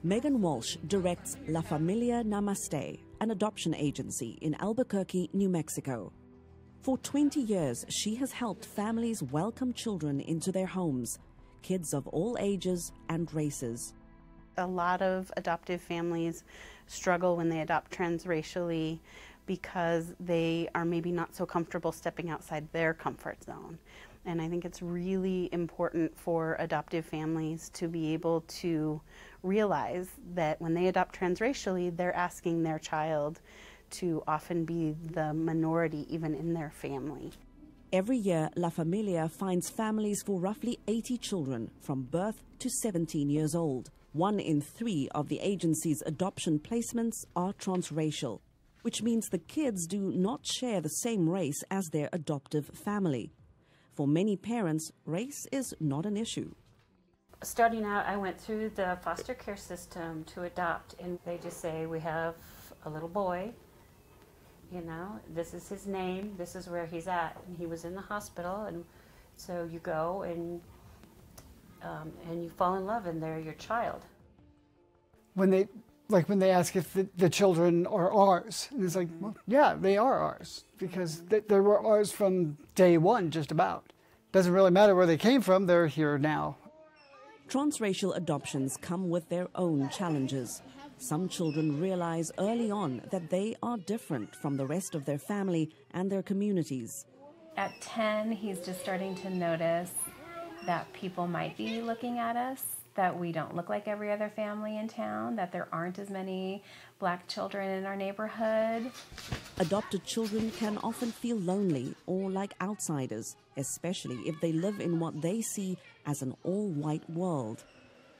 Megan Walsh directs La Familia Namaste, an adoption agency in Albuquerque, New Mexico. For 20 years, she has helped families welcome children into their homes, kids of all ages and races. A lot of adoptive families struggle when they adopt transracially because they are maybe not so comfortable stepping outside their comfort zone. And I think it's really important for adoptive families to be able to realize that when they adopt transracially, they're asking their child to often be the minority even in their family. Every year, La Familia finds families for roughly 80 children from birth to 17 years old. 1 in 3 of the agency's adoption placements are transracial, which means the kids do not share the same race as their adoptive family. For many parents, race is not an issue. Starting out, I went through the foster care system to adopt, and they just say, we have a little boy, you know, this is his name, this is where he's at. And he was in the hospital, and so you go and you fall in love, and they're your child. When they ask if the children are ours, and it's like, well, yeah, they are ours, because they were ours from day one, just about. Doesn't really matter where they came from, they're here now. Transracial adoptions come with their own challenges. Some children realize early on that they are different from the rest of their family and their communities. At 10, he's just starting to notice that people might be looking at us, that we don't look like every other family in town, that there aren't as many black children in our neighborhood. Adopted children can often feel lonely or like outsiders, especially if they live in what they see as an all-white world.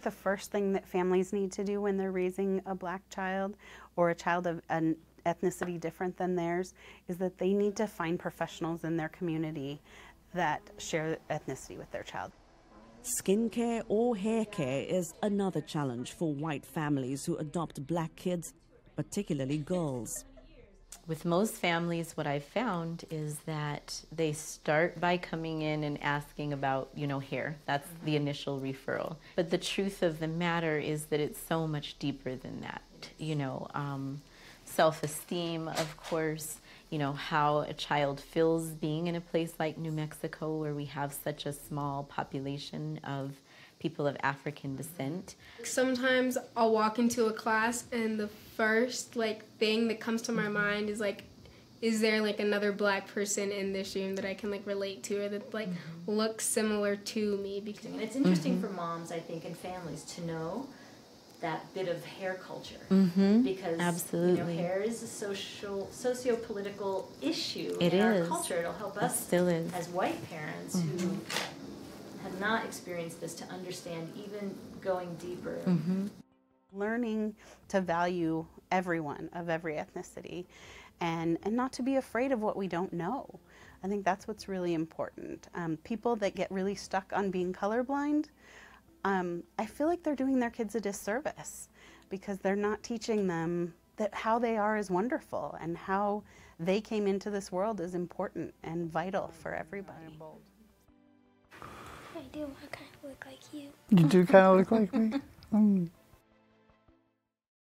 The first thing that families need to do when they're raising a black child or a child of an ethnicity different than theirs is that they need to find professionals in their community that share ethnicity with their child. Skin care or hair care is another challenge for white families who adopt black kids, particularly girls. With most families, what I've found is that they start by coming in and asking about, hair. That's the initial referral. But the truth of the matter is that it's so much deeper than that. Self-esteem, of course, how a child feels being in a place like New Mexico where we have such a small population of people of African descent. Sometimes I'll walk into a class and the first thing that comes to my mind is there another black person in this room that I can relate to or that looks similar to me? Because it's interesting for moms, I think, and families to know that bit of hair culture, because absolutely. Hair is a socio-political issue in our culture. It'll help us still is. As white parents who have not experienced this to understand, even going deeper. Learning to value everyone of every ethnicity and not to be afraid of what we don't know. I think that's what's really important. People that get really stuck on being colorblind, I feel like they're doing their kids a disservice because they're not teaching them that how they are is wonderful and how they came into this world is important and vital for everybody. I do kind of look like you. You do kind of look like me?